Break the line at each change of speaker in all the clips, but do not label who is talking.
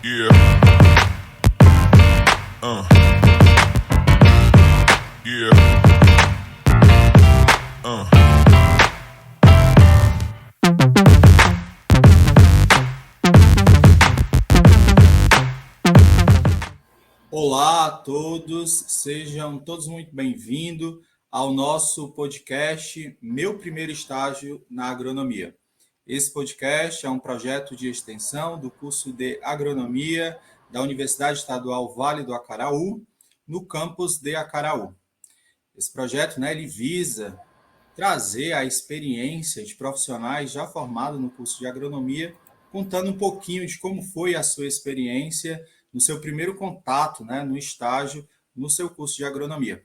Yeah. Yeah.
Olá a todos, sejam todos muito bem-vindos ao nosso podcast Meu Primeiro Estágio na Agronomia. Esse podcast é um projeto de extensão do curso de Agronomia da Universidade Estadual Vale do Acaraú, no campus de Acaraú. Esse projeto, ele visa trazer a experiência de profissionais já formados no curso de Agronomia, contando um pouquinho de como foi a sua experiência no seu primeiro contato, no estágio, no seu curso de Agronomia.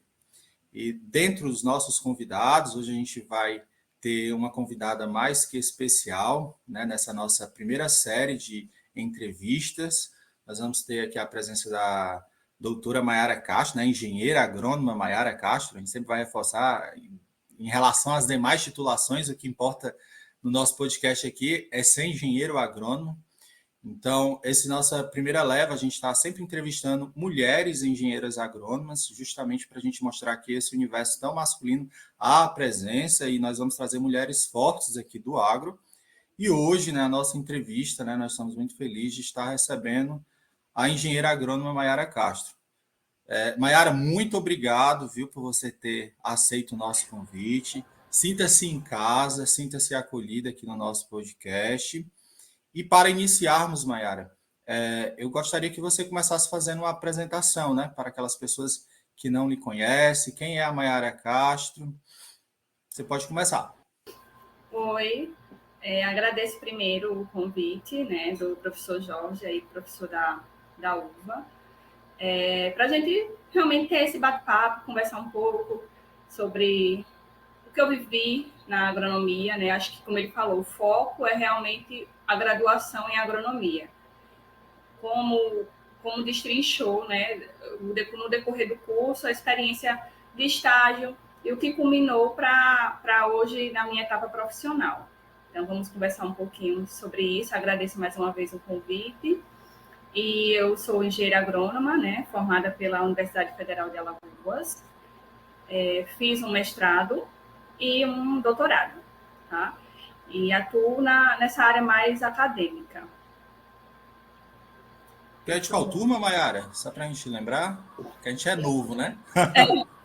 E dentre os nossos convidados, hoje a gente vai ter uma convidada mais que especial, nessa nossa primeira série de entrevistas. Nós vamos ter aqui a presença da doutora Maiara Castro, engenheira agrônoma Maiara Castro. A gente sempre vai reforçar, em relação às demais titulações, o que importa no nosso podcast aqui é ser engenheiro agrônomo. Então, essa nossa primeira leva, a gente está sempre entrevistando mulheres engenheiras agrônomas, justamente para a gente mostrar que esse universo tão masculino há presença, e nós vamos trazer mulheres fortes aqui do agro. E hoje, a nossa entrevista, nós estamos muito felizes de estar recebendo a engenheira agrônoma Maiara Castro. Maiara, muito obrigado, por você ter aceito o nosso convite. Sinta-se em casa, sinta-se acolhida aqui no nosso podcast. E para iniciarmos, Maiara, eu gostaria que você começasse fazendo uma apresentação, para aquelas pessoas que não lhe conhecem. Quem é a Maiara Castro? Você pode começar.
Oi, agradeço primeiro o convite, do professor Jorge, aí, professor da UVA, para a gente realmente ter esse bate-papo, conversar um pouco sobre o que eu vivi na agronomia, Acho que, como ele falou, o foco é realmente a graduação em agronomia. Como destrinchou, no decorrer do curso, a experiência de estágio e o que culminou para hoje na minha etapa profissional. Então, vamos conversar um pouquinho sobre isso. Agradeço mais uma vez o convite. E eu sou engenheira agrônoma, formada pela Universidade Federal de Alagoas. Fiz um mestrado e um doutorado, tá? E atuo nessa área mais acadêmica.
Quer de qual turma, Maiara? Só para a gente lembrar, que a gente é novo, né?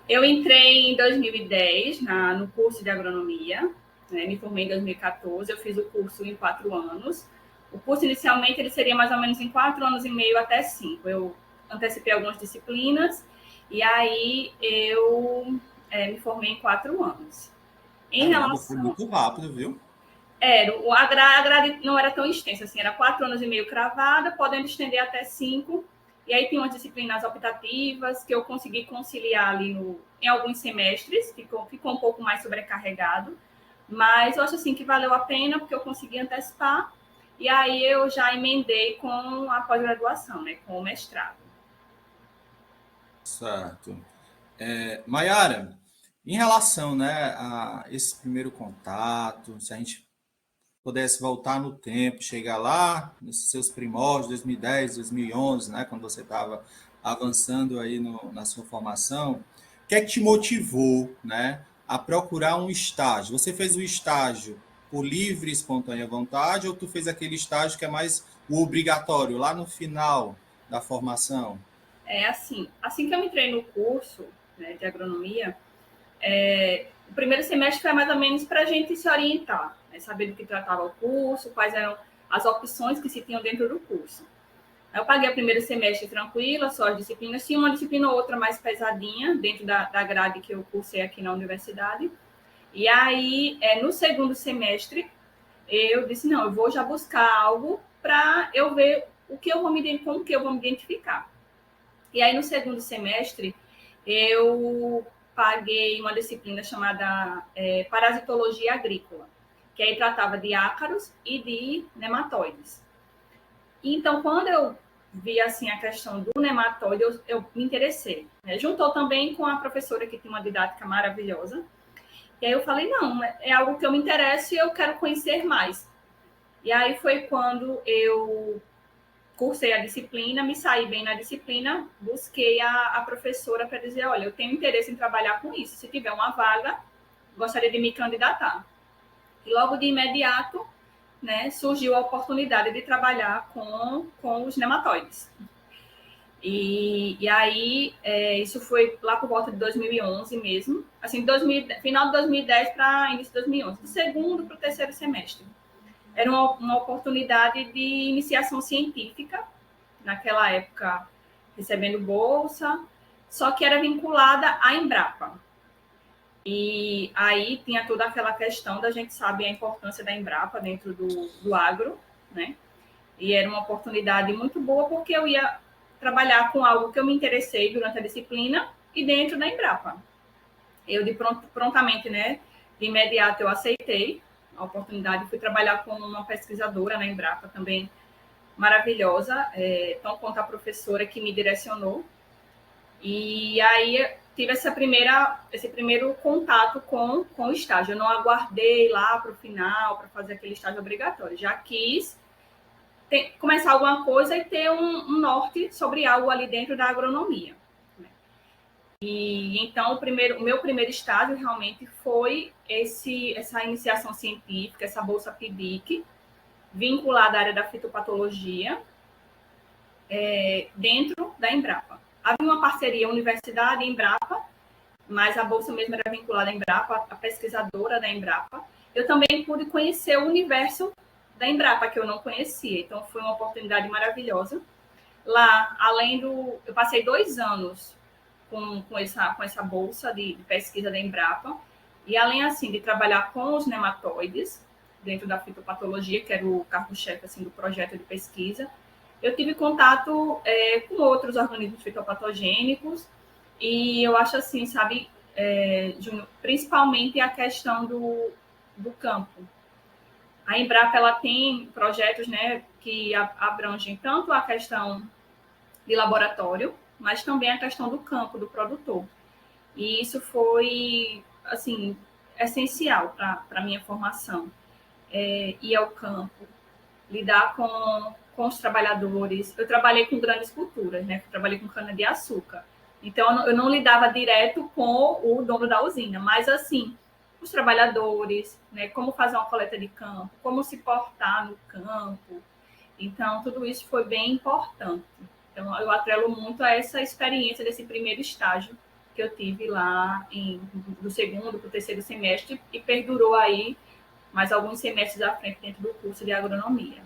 Eu entrei em 2010 no curso de agronomia, me formei em 2014, eu fiz o curso em 4 anos. O curso, inicialmente, ele seria mais ou menos em 4 anos e meio até 5. Eu antecipei algumas disciplinas e aí eu me formei em 4 anos.
Foi muito rápido, viu?
A grade não era tão extensa, assim, era 4 anos e meio cravada, podendo estender até 5. E aí tem umas disciplinas optativas que eu consegui conciliar ali em alguns semestres, ficou um pouco mais sobrecarregado, mas eu acho assim que valeu a pena, porque eu consegui antecipar, e aí eu já emendei com a pós-graduação, com o mestrado.
Certo. Maiara, em relação a esse primeiro contato, se a gente pudesse voltar no tempo, chegar lá, nesses seus primórdios, 2010, 2011, quando você estava avançando aí na sua formação, o que é que te motivou, a procurar um estágio? Você fez o estágio por livre e espontânea vontade ou tu fez aquele estágio que é mais o obrigatório, lá no final da formação?
Assim que eu entrei no curso de agronomia, o primeiro semestre foi mais ou menos para a gente se orientar, saber do que tratava o curso, quais eram as opções que se tinham dentro do curso. Eu paguei o primeiro semestre tranquila, só as disciplinas. Tinha uma disciplina ou outra mais pesadinha dentro da grade que eu cursei aqui na universidade. E aí, no segundo semestre, eu disse, não, eu vou já buscar algo para eu ver como que eu vou me identificar. E aí, no segundo semestre, eu paguei uma disciplina chamada Parasitologia Agrícola, que aí tratava de ácaros e de nematóides. Então, quando eu vi assim, a questão do nematóide, eu me interessei. Juntou também com a professora, que tem uma didática maravilhosa. E aí eu falei, não, é algo que eu me interesso e eu quero conhecer mais. E aí foi quando eu cursei a disciplina, me saí bem na disciplina, busquei a professora para dizer, olha, eu tenho interesse em trabalhar com isso, se tiver uma vaga, gostaria de me candidatar. E logo de imediato, né, surgiu a oportunidade de trabalhar com os nematóides. E aí, isso foi lá por volta de 2011 mesmo, assim, final de 2010 para início de 2011, do segundo para o terceiro semestre. Era uma oportunidade de iniciação científica, naquela época recebendo bolsa, só que era vinculada à Embrapa. E aí tinha toda aquela questão da gente saber a importância da Embrapa dentro do agro, né? E era uma oportunidade muito boa porque eu ia trabalhar com algo que eu me interessei durante a disciplina e dentro da Embrapa. Eu prontamente, né, de imediato eu aceitei a oportunidade, fui trabalhar com uma pesquisadora na Embrapa também maravilhosa, tão quanto a professora que me direcionou. E aí tive esse primeiro contato com o estágio. Eu não aguardei lá para o final para fazer aquele estágio obrigatório. Já quis começar alguma coisa e ter um norte sobre algo ali dentro da agronomia. Né? E então o meu primeiro estágio realmente foi essa iniciação científica, essa bolsa PIBIC, vinculada à área da fitopatologia, dentro da Embrapa. Havia uma parceria Universidade e Embrapa, mas a bolsa mesmo era vinculada à Embrapa, a pesquisadora da Embrapa. Eu também pude conhecer o universo da Embrapa, que eu não conhecia, então foi uma oportunidade maravilhosa. Lá, eu passei 2 anos com essa bolsa de pesquisa da Embrapa, e além, assim, de trabalhar com os nematóides, dentro da fitopatologia, que era o carro-chefe, assim, do projeto de pesquisa, eu tive contato com outros organismos fitopatogênicos, e eu acho assim, sabe, Júnior, principalmente a questão do campo. A Embrapa, ela tem projetos, né, que abrangem tanto a questão de laboratório, mas também a questão do campo, do produtor. E isso foi, assim, essencial para a minha formação. Ir ao campo, lidar com os trabalhadores. Eu trabalhei com grandes culturas, né? Trabalhei com cana-de-açúcar. Então, eu não lidava direto com o dono da usina, mas, assim, os trabalhadores, né? Como fazer uma coleta de campo, como se portar no campo. Então, tudo isso foi bem importante. Então, eu atrelo muito a essa experiência desse primeiro estágio que eu tive lá do segundo para o terceiro semestre e perdurou aí mais alguns semestres à frente dentro do curso de agronomia.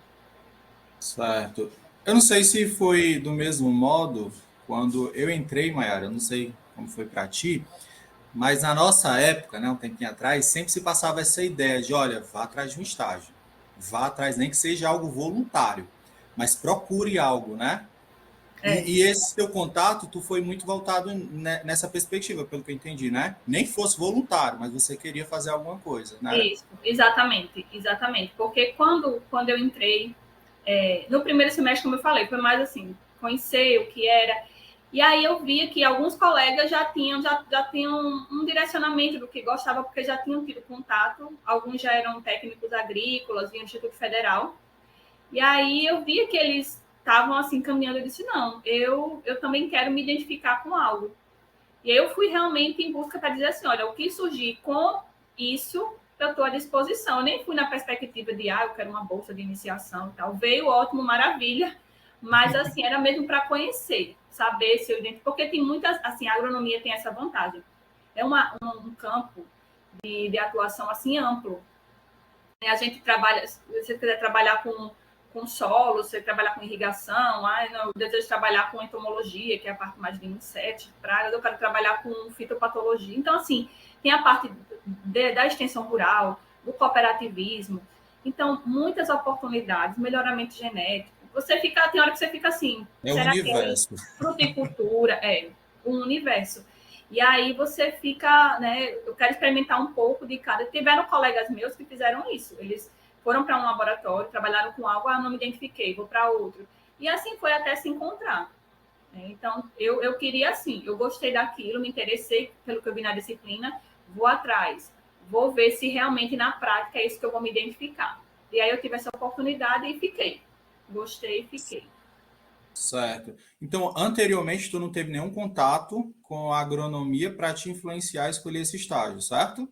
Certo. Eu não sei se foi do mesmo modo quando eu entrei, Maiara, eu não sei como foi para ti, mas na nossa época, né, um tempinho atrás, sempre se passava essa ideia de, olha, vá atrás de um estágio. Vá atrás, nem que seja algo voluntário, mas procure algo, né? E esse teu contato, tu foi muito voltado nessa perspectiva, pelo que eu entendi, né? Nem que fosse voluntário, mas você queria fazer alguma coisa, né?
Isso, exatamente, exatamente. Porque quando eu entrei, no primeiro semestre, como eu falei, foi mais assim, conhecer o que era. E aí eu via que alguns colegas já tinham um direcionamento do que gostava, porque já tinham tido contato. Alguns já eram técnicos agrícolas, vinham do Instituto Federal. E aí eu via que eles estavam assim caminhando. Eu disse, não, eu também quero me identificar com algo. E aí eu fui realmente em busca para dizer assim, olha, o que surgir com isso, eu estou à disposição. Eu nem fui na perspectiva de, eu quero uma bolsa de iniciação e tal. Veio ótimo, maravilha, mas assim, era mesmo para conhecer, saber se eu identifico, porque tem muitas, assim, a agronomia tem essa vantagem. É um campo de atuação assim amplo. A gente trabalha, se você quiser trabalhar com solo, você trabalhar com irrigação, eu desejo trabalhar com entomologia, que é a parte mais de insetos, pragas, eu quero trabalhar com fitopatologia. Então, assim, tem a parte da extensão rural, do cooperativismo. Então, muitas oportunidades, melhoramento genético. Tem hora que você fica assim,
É o
será que é
universo.
fruticultura? Um universo. E aí você fica, né? Eu quero experimentar um pouco de cada. Tiveram colegas meus que fizeram isso. Eles foram para um laboratório, trabalharam com algo, não me identifiquei, vou para outro. E assim foi até se encontrar. Então, eu queria assim, eu gostei daquilo, me interessei pelo que eu vi na disciplina, vou atrás, vou ver se realmente na prática é isso que eu vou me identificar. E aí eu tive essa oportunidade e fiquei. Gostei e fiquei.
Certo. Então, anteriormente, tu não teve nenhum contato com a agronomia para te influenciar a escolher esse estágio, certo?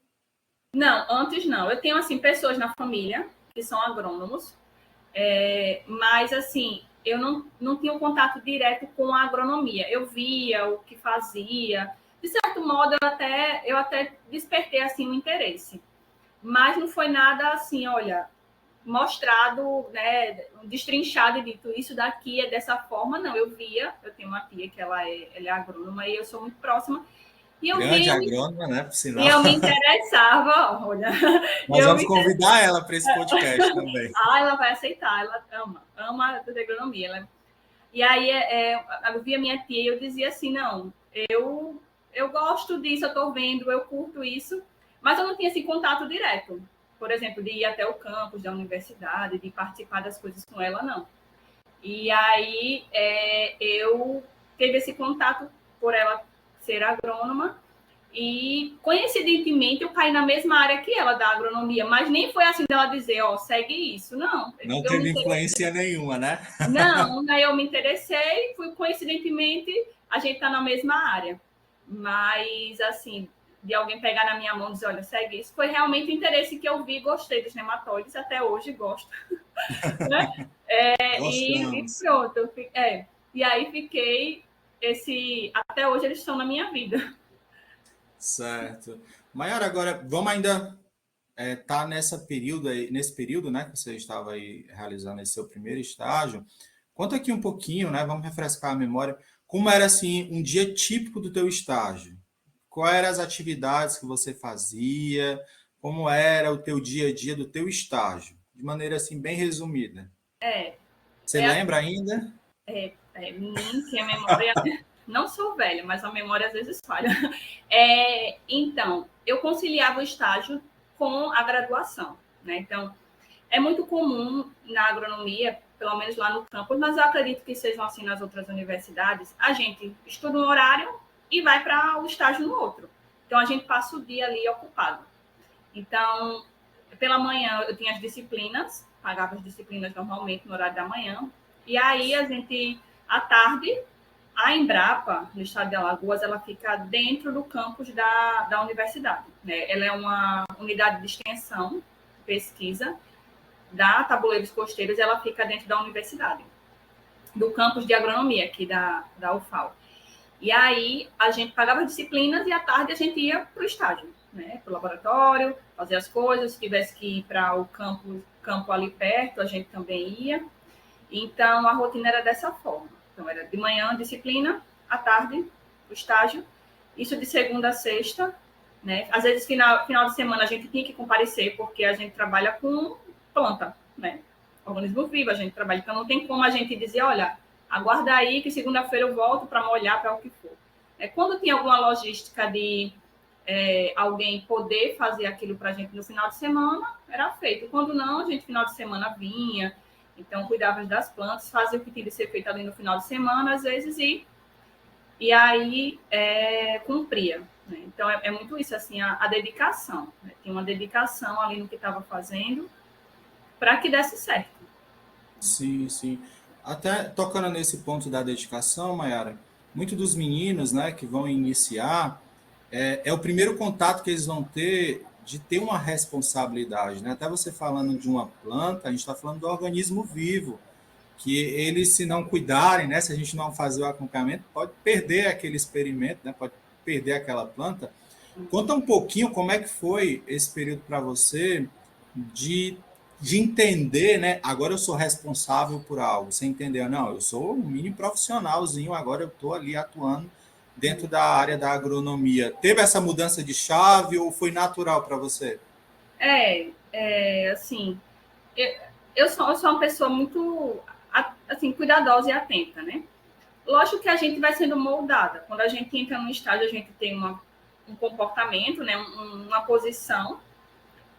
Não, antes não. Eu tenho, assim, pessoas na família que são agrônomos, mas, assim, eu não tinha um contato direto com a agronomia. Eu via o que fazia. De certo modo, eu até despertei, assim, um interesse. Mas não foi nada, assim, olha, mostrado, né, destrinchado e dito, isso daqui é dessa forma. Não, eu via, eu tenho uma tia que ela é agrônoma e eu sou muito próxima. E eu
Grande
via
agrônoma, né? Por
e
sinal.
eu me interessava, olha,
Nós
eu
vamos
me
convidar ela para esse podcast também.
ela vai aceitar, ela ama a agronomia. E aí eu via minha tia e eu dizia assim, não, eu gosto disso, eu estou vendo, eu curto isso, mas eu não tinha esse contato direto. Por exemplo, de ir até o campus da universidade, de participar das coisas com ela, não. E aí eu teve esse contato por ela ser agrônoma e, coincidentemente, eu caí na mesma área que ela, da agronomia, mas nem foi assim dela dizer, ó, segue isso. Não,
Não
eu me
teve
interessei.
influência nenhuma, né?
Não, aí eu me interessei, fui, coincidentemente, a gente tá na mesma área. Mas, assim, de alguém pegar na minha mão e dizer, olha, segue isso, foi realmente o interesse que eu vi, gostei dos nematóides, até hoje gosto, né? E
Gostamos.
pronto, e aí fiquei, até hoje eles estão na minha vida.
Certo. Maiara, agora vamos ainda tá nesse período, né, que você estava aí realizando esse seu primeiro estágio. Conta aqui um pouquinho, né? Vamos refrescar a memória. Como era assim um dia típico do teu estágio? Quais eram as atividades que você fazia? Como era o teu dia a dia do teu estágio? De maneira assim bem resumida.
É,
Você
é
lembra ainda?
menino, que a memória. Não sou velha, mas a memória às vezes falha. Então, eu conciliava o estágio com a graduação, né? Então, é muito comum na agronomia, pelo menos lá no campus, mas eu acredito que sejam assim nas outras universidades, a gente estuda um horário e vai para o estágio no outro. Então, a gente passa o dia ali ocupado. Então, pela manhã eu tinha as disciplinas, pagava as disciplinas normalmente no horário da manhã, e aí a gente, à tarde, a Embrapa, no estado de Alagoas, ela fica dentro do campus da universidade. Né? Ela é uma unidade de extensão, pesquisa, da Tabuleiros Costeiros, e ela fica dentro da universidade, do campus de agronomia aqui da UFAL. E aí a gente pagava disciplinas e à tarde a gente ia para o estágio, né? Para o laboratório, fazer as coisas. Se tivesse que ir para o campo ali perto, a gente também ia. Então a rotina era dessa forma. Então era de manhã disciplina, à tarde o estágio. Isso de segunda a sexta, né? Às vezes final de semana a gente tinha que comparecer porque a gente trabalha com planta, né? Organismo vivo, a gente trabalha. Então não tem como a gente dizer, olha, aguarda aí que segunda-feira eu volto para molhar para o que for. Quando tinha alguma logística de alguém poder fazer aquilo para a gente no final de semana, era feito. Quando não, a gente final de semana vinha, então cuidava das plantas, fazia o que tinha de ser feito ali no final de semana, às vezes, e aí cumpria. Né? Então é muito isso, assim, a dedicação. Né? Tinha uma dedicação ali no que estava fazendo para que desse certo.
Sim, sim. Até tocando nesse ponto da dedicação, Mayara, muitos dos meninos, né, que vão iniciar, é o primeiro contato que eles vão ter de ter uma responsabilidade, né? Até você falando de uma planta, a gente está falando do organismo vivo, que eles, se não cuidarem, né, se a gente não fazer o acompanhamento, pode perder aquele experimento, né, pode perder aquela planta. Conta um pouquinho como é que foi esse período para você de, de entender, né? Agora eu sou responsável por algo. Você entendeu? Não, eu sou um mini profissionalzinho, agora eu estou ali atuando dentro da área da agronomia. Teve essa mudança de chave ou foi natural para você?
Assim, eu, eu sou uma pessoa muito assim, cuidadosa e atenta, né? Lógico que a gente vai sendo moldada. Quando a gente entra num estágio, a gente tem um comportamento, né? Uma posição.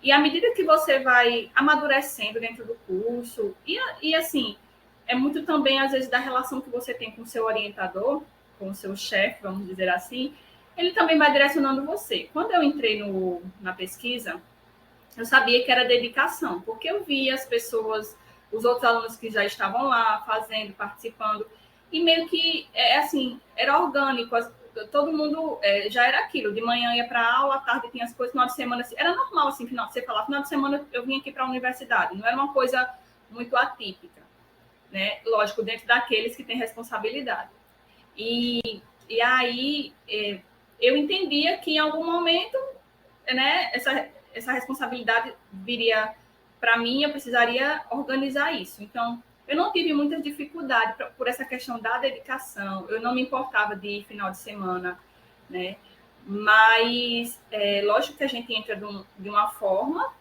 E à medida que você vai amadurecendo dentro do curso, e assim, é muito também, às vezes, da relação que você tem com o seu orientador, com o seu chefe, vamos dizer assim, ele também vai direcionando você. Quando eu entrei na pesquisa, eu sabia que era dedicação, porque eu via as pessoas, os outros alunos que já estavam lá, fazendo, participando. e meio que, assim, era orgânico, todo mundo já era aquilo, de manhã ia para aula, à tarde tinha as coisas, final de semana, era normal, assim, você falava, final de semana eu vim aqui para a universidade, não era uma coisa muito atípica, né? Lógico, dentro daqueles que têm responsabilidade. E aí eu entendia que em algum momento, né, essa responsabilidade viria para mim, eu precisaria organizar isso. Então, eu não tive muita dificuldade por essa questão da dedicação. Eu não me importava de ir final de semana, né? Mas, lógico que a gente entra de uma forma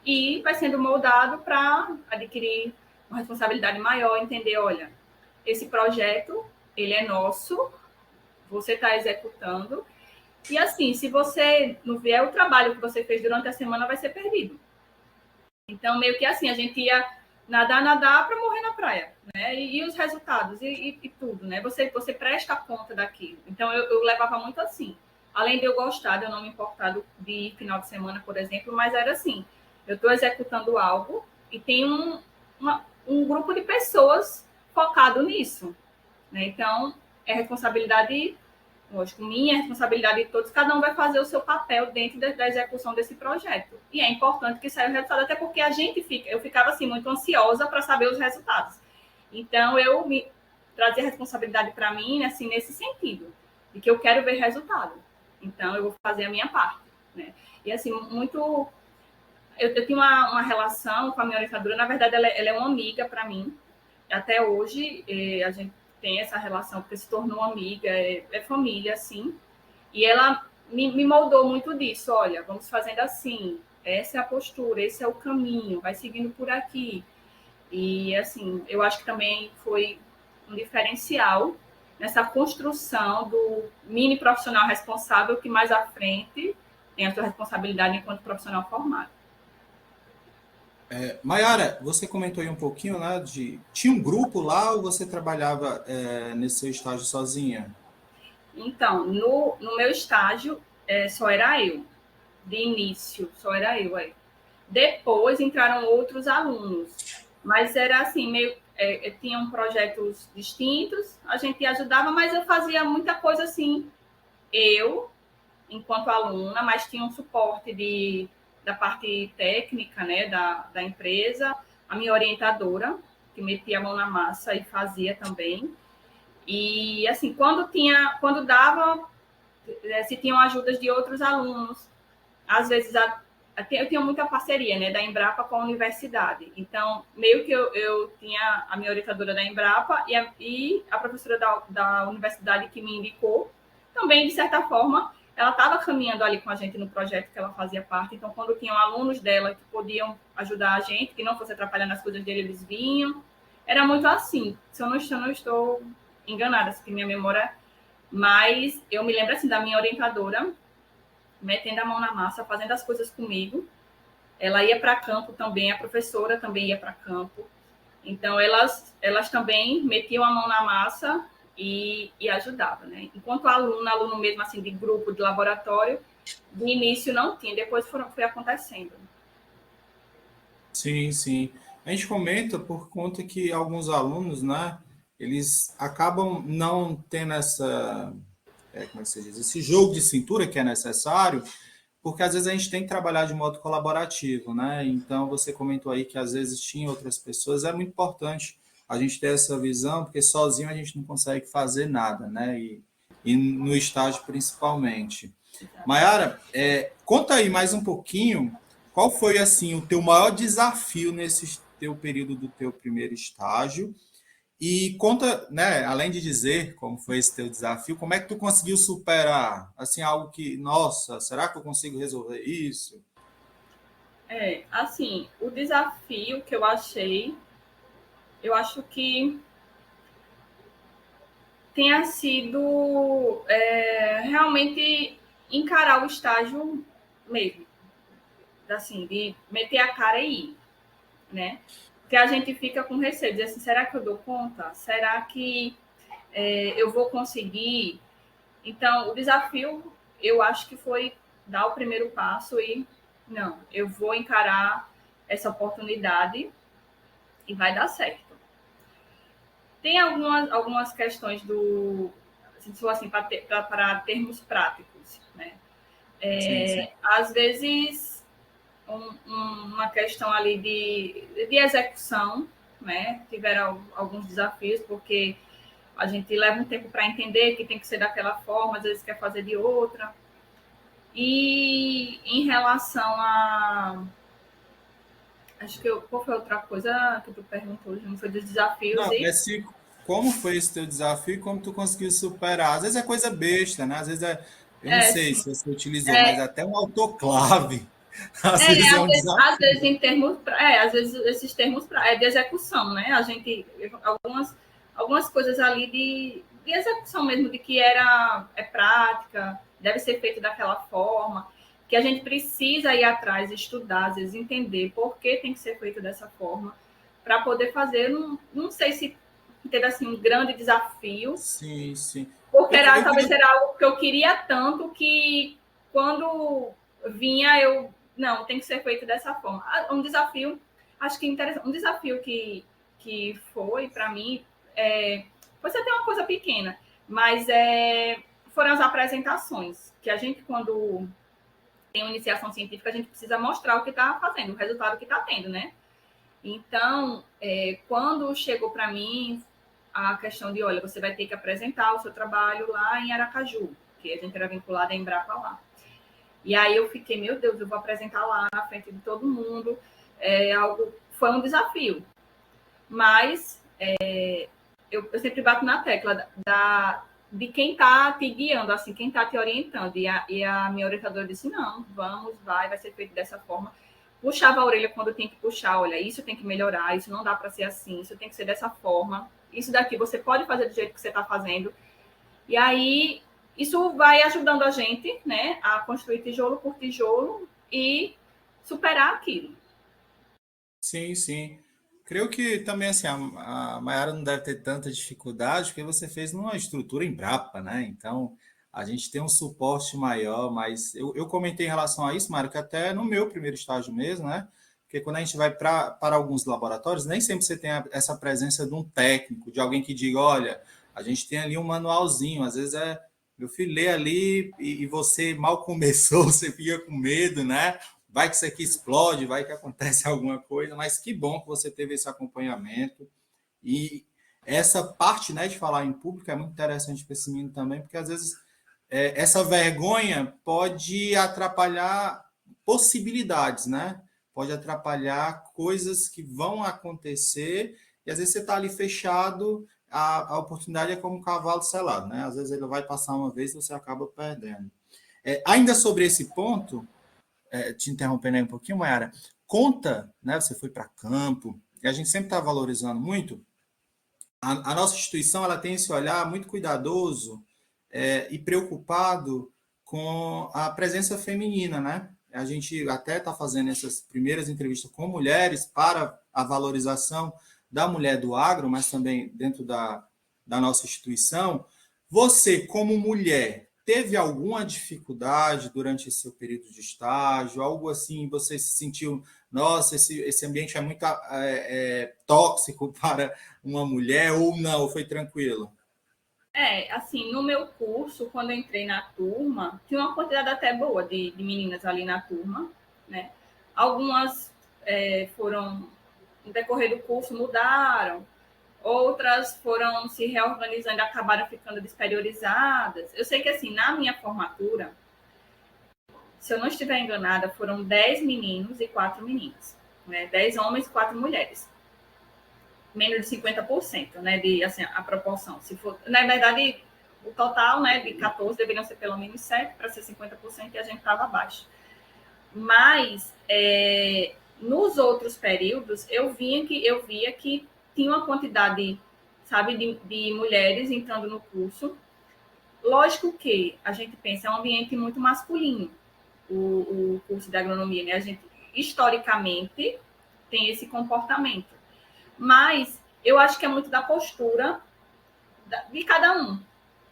e vai sendo moldado para adquirir uma responsabilidade maior, entender, olha, esse projeto, ele é nosso, você está executando, e assim, se você não vier, o trabalho que você fez durante a semana vai ser perdido. Então, meio que assim, a gente ia nadar para morrer na praia, né? E os resultados, e tudo, né? Você presta conta daquilo. Então, eu levava muito assim. Além de eu gostar, de eu não me importar de ir final de semana, por exemplo, mas era assim, eu estou executando algo e tem um grupo de pessoas focado nisso, né? Então, é responsabilidade, lógico, minha responsabilidade de todos, cada um vai fazer o seu papel dentro da execução desse projeto. E é importante que saia o resultado, até porque eu ficava assim muito ansiosa para saber os resultados. Então eu me trazia a responsabilidade para mim, assim, nesse sentido, de que eu quero ver resultado. Então eu vou fazer a minha parte, né? E assim, muito eu tinha uma relação com a minha orientadora, na verdade ela é uma amiga para mim, até hoje a gente tem essa relação, porque se tornou amiga, família, assim, e ela me moldou muito disso, olha, vamos fazendo assim, essa é a postura, esse é o caminho, vai seguindo por aqui. E, assim, eu acho que também foi um diferencial nessa construção do mini profissional responsável que mais à frente tem a sua responsabilidade enquanto profissional formado.
Maiara, você comentou aí um pouquinho, né, tinha um grupo lá ou você trabalhava nesse seu estágio sozinha?
Então, no meu estágio, só era eu. De início, só era eu aí. Depois entraram outros alunos, mas era assim, meio tinham projetos distintos, a gente ajudava, mas eu fazia muita coisa assim, eu, enquanto aluna, mas tinha um suporte da parte técnica, né, da empresa, a minha orientadora, que metia a mão na massa e fazia também. E assim, quando dava, se tinham ajudas de outros alunos, às vezes eu tinha muita parceria, né, da Embrapa com a universidade. Então, meio que eu tinha a minha orientadora da Embrapa e a professora da universidade que me indicou. Também, de certa forma, ela estava caminhando ali com a gente no projeto que ela fazia parte. Então, quando tinham alunos dela que podiam ajudar a gente, que não fosse atrapalhar nas coisas dele, eles vinham. Era muito assim. Se eu não estou enganada, se minha memória... Mas eu me lembro, assim, da minha orientadora metendo a mão na massa, fazendo as coisas comigo. Ela ia para campo também, a professora também ia para campo. Então, elas também metiam a mão na massa e ajudavam, né? Enquanto aluno mesmo, assim, de grupo, de laboratório, de início não tinha, depois foi acontecendo.
Sim, sim. A gente comenta por conta que alguns alunos, né, eles acabam não tendo como é que se diz, esse jogo de cintura que é necessário, porque às vezes a gente tem que trabalhar de modo colaborativo, né? Então você comentou aí que às vezes tinha outras pessoas, é muito importante a gente ter essa visão, porque sozinho a gente não consegue fazer nada, né? E no estágio principalmente. Maiara, conta aí mais um pouquinho, qual foi assim o teu maior desafio nesse teu período do teu primeiro estágio? E conta, né, além de dizer como foi esse teu desafio, como é que tu conseguiu superar? Assim, algo que, nossa, será que eu consigo resolver isso?
Assim, o desafio que eu achei, eu acho que tenha sido realmente encarar o estágio mesmo, assim, de meter a cara e ir, né? Porque a gente fica com receio, dizer assim, será que eu dou conta? Será que eu vou conseguir? Então, o desafio, eu acho que foi dar o primeiro passo e, não, eu vou encarar essa oportunidade e vai dar certo. Tem algumas questões assim, para termos práticos, né?
Sim.
Às vezes, uma questão ali de execução, né? Tiveram alguns desafios, porque a gente leva um tempo para entender que tem que ser daquela forma, às vezes quer fazer de outra. E em relação a... Acho que qual foi outra coisa que tu perguntou? Não foi dos desafios
Não,
e...
é se como foi esse teu desafio e como tu conseguiu superar. Às vezes é coisa besta, né? Às vezes eu não sei
Sim.
se você utilizou, mas até um autoclave, às vezes é um
Às vezes
desafio.
em termos, às vezes esses termos de execução, né? A gente algumas coisas ali de execução mesmo, de que é prática, deve ser feito daquela forma, que a gente precisa ir atrás, estudar, às vezes entender por que tem que ser feito dessa forma, para poder fazer. Não sei se teve assim um grande desafio,
Sim.
porque
Eu
talvez
queria.
era algo que eu queria tanto que quando vinha eu não tem que ser feito dessa forma. Um desafio, acho que interessante, um desafio que foi para mim foi até uma coisa pequena, mas foram as apresentações que a gente quando tem uma iniciação científica a gente precisa mostrar o que está fazendo, o resultado que está tendo, né? Então, quando chegou para mim a questão de, olha, você vai ter que apresentar o seu trabalho lá em Aracaju, que a gente era vinculada a Embrapa lá. E aí eu fiquei, meu Deus, eu vou apresentar lá na frente de todo mundo. Foi um desafio. Mas eu sempre bato na tecla de quem está te guiando, assim, quem está te orientando. E a minha orientadora disse, não, vai ser feito dessa forma. Puxava a orelha quando tem que puxar, olha, isso tem que melhorar, isso não dá para ser assim, isso tem que ser dessa forma, isso daqui você pode fazer do jeito que você está fazendo. E aí, isso vai ajudando a gente, né, a construir tijolo por tijolo e superar aquilo.
Sim. Creio que também assim, a Mayara não deve ter tanta dificuldade, porque você fez numa estrutura Embrapa, né? Então, a gente tem um suporte maior, mas eu comentei em relação a isso, Mário, que até no meu primeiro estágio mesmo, né? Porque quando a gente vai para alguns laboratórios, nem sempre você tem essa presença de um técnico, de alguém que diga, olha, a gente tem ali um manualzinho, às vezes meu filho lê ali e você mal começou, você fica com medo, né? Vai que isso aqui explode, vai que acontece alguma coisa, mas que bom que você teve esse acompanhamento. E essa parte, né, de falar em público é muito interessante para esse menino também, porque às vezes essa vergonha pode atrapalhar possibilidades, né? Pode atrapalhar coisas que vão acontecer e às vezes você está ali fechado, a oportunidade é como um cavalo selado, né? Às vezes ele vai passar uma vez e você acaba perdendo. Ainda sobre esse ponto, te interrompendo aí um pouquinho, Mayara, conta, né? Você foi para campo, e a gente sempre está valorizando muito. A nossa instituição ela tem esse olhar muito cuidadoso e preocupado com a presença feminina, né? A gente até está fazendo essas primeiras entrevistas com mulheres para a valorização da mulher do agro, mas também dentro da nossa instituição. Você, como mulher, teve alguma dificuldade durante esse seu período de estágio? Algo assim, você se sentiu, nossa, esse ambiente é muito tóxico para uma mulher ou não? Foi tranquilo?
Assim, no meu curso, quando eu entrei na turma, tinha uma quantidade até boa de meninas ali na turma, né? Algumas foram, no decorrer do curso, mudaram, outras foram se reorganizando e acabaram ficando despriorizadas. Eu sei que, assim, na minha formatura, se eu não estiver enganada, foram 10 meninos e 4 meninas, né? 10 homens e 4 mulheres. Menos de 50%, né? Assim, a proporção. Se for, na verdade, o total, né, de 14 deveriam ser pelo menos 7 para ser 50% e a gente estava abaixo. Mas nos outros períodos eu via que tinha uma quantidade, sabe, de mulheres entrando no curso. Lógico que a gente pensa é um ambiente muito masculino, o curso de agronomia, né? A gente historicamente tem esse comportamento. Mas eu acho que é muito da postura de cada um.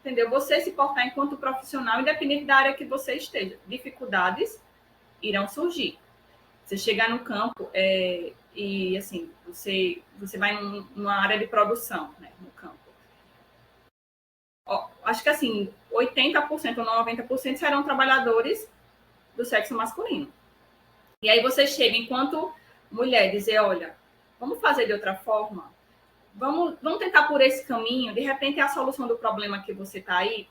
Entendeu? Você se portar enquanto profissional, independente da área que você esteja. Dificuldades irão surgir. Você chegar no campo e, assim, você vai numa área de produção, né, no campo. acho que assim, 80% ou 90% serão trabalhadores do sexo masculino. E aí você chega, enquanto mulher, dizer, olha, vamos fazer de outra forma? Vamos tentar por esse caminho? De repente, a solução do problema que você está aí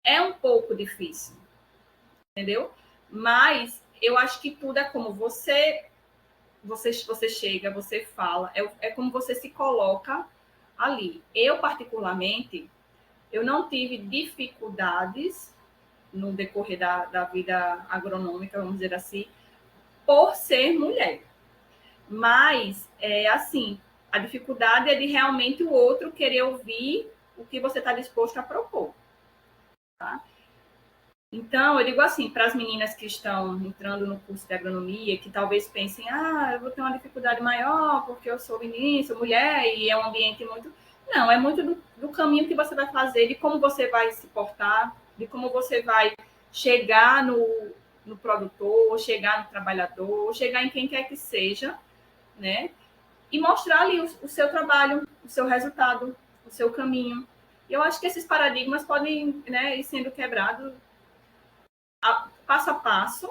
é um pouco difícil, entendeu? Mas eu acho que tudo é como você chega, você fala, é como você se coloca ali. Eu, particularmente, eu não tive dificuldades no decorrer da vida agronômica, vamos dizer assim, por ser mulher. Mas, assim, a dificuldade é de realmente o outro querer ouvir o que você está disposto a propor. Tá? Então, eu digo assim, para as meninas que estão entrando no curso de agronomia, que talvez pensem, eu vou ter uma dificuldade maior porque eu sou menina, sou mulher e é um ambiente muito... Não, é muito do caminho que você vai fazer, de como você vai se portar, de como você vai chegar no produtor, chegar no trabalhador, chegar em quem quer que seja, né? E mostrar ali o seu trabalho, o seu resultado, o seu caminho. E eu acho que esses paradigmas podem, né, ir sendo quebrados passo a passo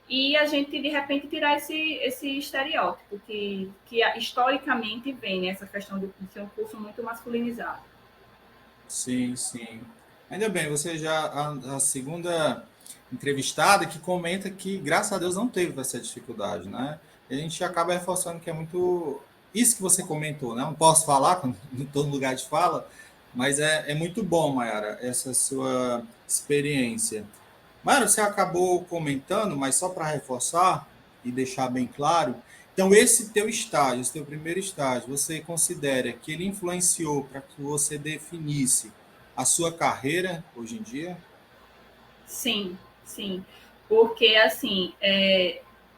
e a gente, de repente, tirar esse estereótipo que historicamente vem, né, essa questão de ser um curso muito masculinizado.
Sim, sim. Ainda bem, você já a segunda entrevistada que comenta que, graças a Deus, não teve essa dificuldade, né? E a gente acaba reforçando que é muito isso que você comentou, né? Não posso falar, quando não estou no lugar de fala, mas é muito bom, Mayara, essa sua experiência. Mayara, você acabou comentando, mas só para reforçar e deixar bem claro, então esse teu estágio, esse teu primeiro estágio, você considera que ele influenciou para que você definisse a sua carreira hoje em dia?
Sim, sim. Porque, assim,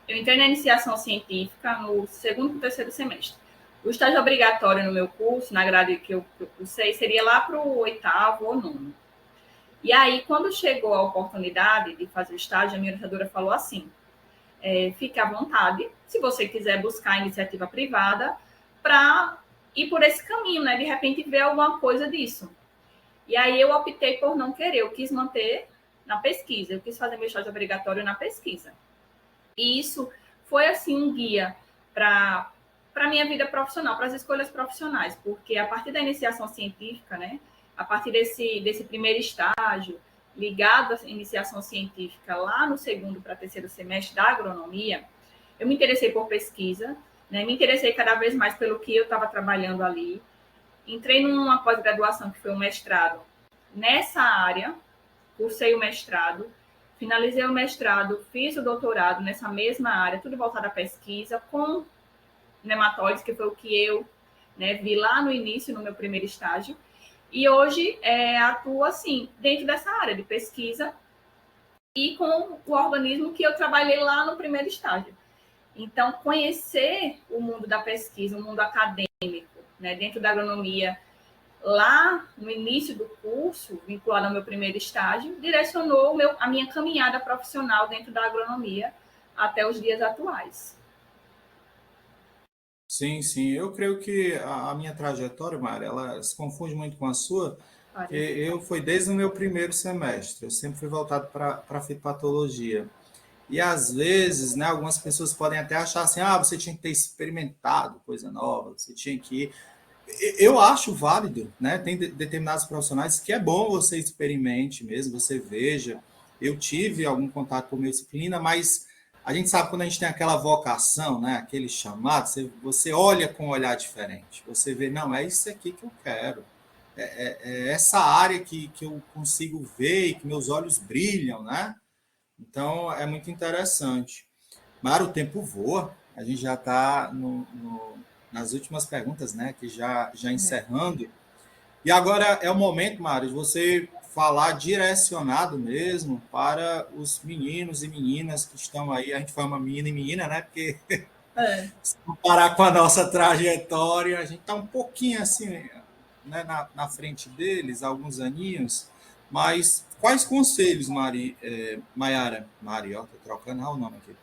eu entrei na iniciação científica no segundo e terceiro semestre. O estágio obrigatório no meu curso, na grade que eu cursei, seria lá para o oitavo ou nono. E aí, quando chegou a oportunidade de fazer o estágio, a minha orientadora falou assim, fique à vontade, se você quiser buscar iniciativa privada, para ir por esse caminho, né? De repente ver alguma coisa disso. E aí eu optei por não querer, eu quis manter na pesquisa, eu quis fazer meu estágio obrigatório na pesquisa. E isso foi, assim, um guia para a minha vida profissional, para as escolhas profissionais, porque a partir da iniciação científica, né, a partir desse primeiro estágio, ligado à iniciação científica, lá no segundo para terceiro semestre da agronomia, eu me interessei por pesquisa, né, me interessei cada vez mais pelo que eu estava trabalhando ali, entrei numa pós-graduação que foi um mestrado nessa área, cursei o mestrado, finalizei o mestrado, fiz o doutorado nessa mesma área, tudo voltado à pesquisa, com nematóides, que foi o que eu, né, vi lá no início, no meu primeiro estágio, e hoje atuo assim, dentro dessa área de pesquisa e com o organismo que eu trabalhei lá no primeiro estágio. Então, conhecer o mundo da pesquisa, o mundo acadêmico, né, dentro da agronomia, lá no início do curso, vinculado ao meu primeiro estágio, direcionou a minha caminhada profissional dentro da agronomia até os dias atuais.
Sim, sim. Eu creio que a minha trajetória, Mara, ela se confunde muito com a sua, porque
Parece.
eu fui desde o meu primeiro semestre, eu sempre fui voltado para a fitopatologia. E às vezes, né, algumas pessoas podem até achar assim, você tinha que ter experimentado coisa nova, você tinha que ir. Eu acho válido, né? Tem determinados profissionais que é bom você experimente mesmo, você veja. Eu tive algum contato com a minha disciplina, mas a gente sabe quando a gente tem aquela vocação, né? Aquele chamado, você olha com um olhar diferente. Você vê, não, é isso aqui que eu quero. É essa área que eu consigo ver e que meus olhos brilham, né? Então, é muito interessante. Mara, o tempo voa. A gente já está nas últimas perguntas, né? Que já encerrando. E agora é o momento, Mara, de você falar direcionado mesmo para os meninos e meninas que estão aí. A gente fala menina e menina, né? Porque
É.
se comparar com a nossa trajetória, a gente está um pouquinho assim, né, na frente deles, alguns aninhos. Mas quais conselhos, Mayara? Mari, ó, tô trocando o nome aqui.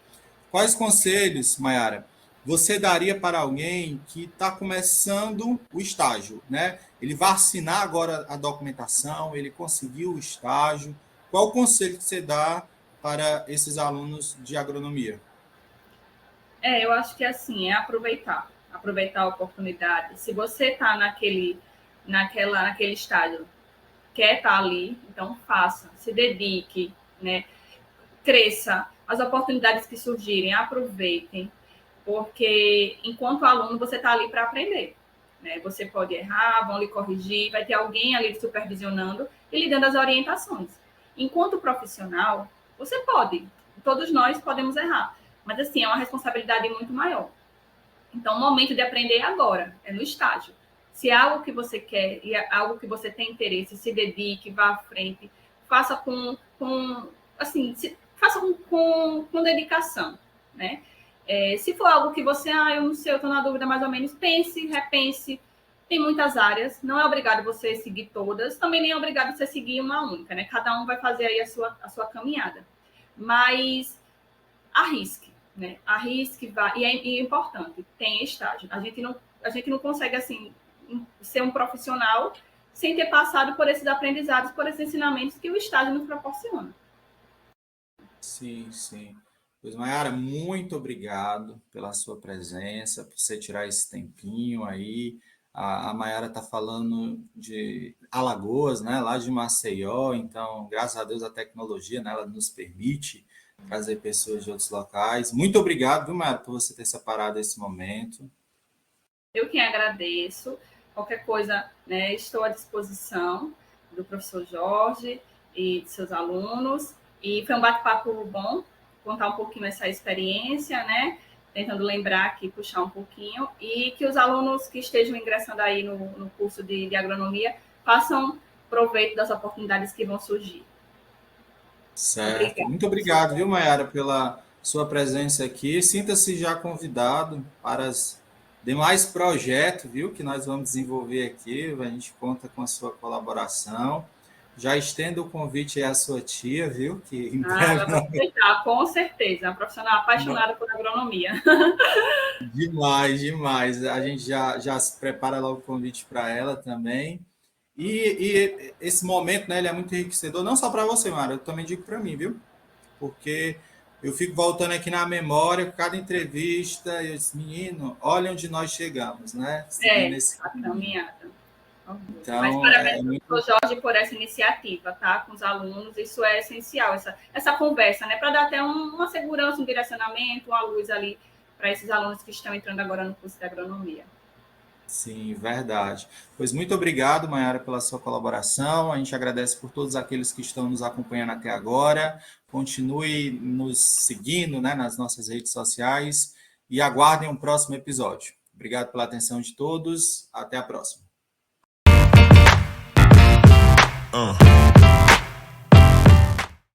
Quais conselhos, Mayara, você daria para alguém que está começando o estágio, né? Ele vai assinar agora a documentação, ele conseguiu o estágio. Qual o conselho que você dá para esses alunos de agronomia?
Eu acho que assim, é aproveitar a oportunidade. Se você está naquele estágio, quer estar ali, então faça, se dedique, né? Cresça, as oportunidades que surgirem, aproveitem, porque enquanto aluno você está ali para aprender. Né? Você pode errar, vão lhe corrigir, vai ter alguém ali supervisionando e lhe dando as orientações. Enquanto profissional, você pode, todos nós podemos errar, mas assim, é uma responsabilidade muito maior. Então, o momento de aprender é agora, é no estágio. Se é algo que você quer e é algo que você tem interesse, se dedique, vá à frente, faça assim, faça com dedicação, né? Se for algo que você, eu não sei, eu estou na dúvida mais ou menos, pense, repense. Tem muitas áreas, não é obrigado você seguir todas, também nem é obrigado você seguir uma única, né? Cada um vai fazer aí a sua caminhada. Mas arrisque, né? Arrisque, vá. E é importante, tem estágio. A gente não consegue, assim, ser um profissional sem ter passado por esses aprendizados, por esses ensinamentos que o estágio nos proporciona.
Sim, sim. Pois, Mayara, muito obrigado pela sua presença, por você tirar esse tempinho aí. A Mayara está falando de Alagoas, né, lá de Maceió, então, graças a Deus, a tecnologia, né, ela nos permite trazer pessoas de outros locais. Muito obrigado, viu, Mayara, por você ter separado esse momento.
Eu que agradeço. Qualquer coisa, né, estou à disposição do professor Jorge e de seus alunos. E foi um bate-papo bom, contar um pouquinho essa experiência, né? Tentando lembrar aqui, puxar um pouquinho. E que os alunos que estejam ingressando aí no curso de agronomia façam proveito das oportunidades que vão surgir.
Certo.
Obrigada.
Muito obrigado, viu, Mayara, pela sua presença aqui. Sinta-se já convidado para os demais projetos, viu, que nós vamos desenvolver aqui. A gente conta com a sua colaboração. Já estendo o convite aí à sua tia, viu, que em
Vou
breve
aproveitar, com certeza. Uma profissional apaixonada por agronomia.
demais, demais. A gente já se prepara logo o convite para ela também. E esse momento, né, ele é muito enriquecedor, não só para você, Mara, eu também digo para mim, viu? Porque eu fico voltando aqui na memória, cada entrevista, eu disse, menino, olha onde nós chegamos, né? Seguindo esse
A
caminho.
caminhada. Mas
Então,
parabéns,
é muito.
professor Jorge, por essa iniciativa, tá? Com os alunos, isso é essencial, essa conversa, né? Para dar até uma segurança, um direcionamento, uma luz ali para esses alunos que estão entrando agora no curso de agronomia.
Sim, verdade. Pois muito obrigado, Mayara, pela sua colaboração. A gente agradece por todos aqueles que estão nos acompanhando até agora. Continue nos seguindo, né, nas nossas redes sociais e aguardem um próximo episódio. Obrigado pela atenção de todos. Até a próxima.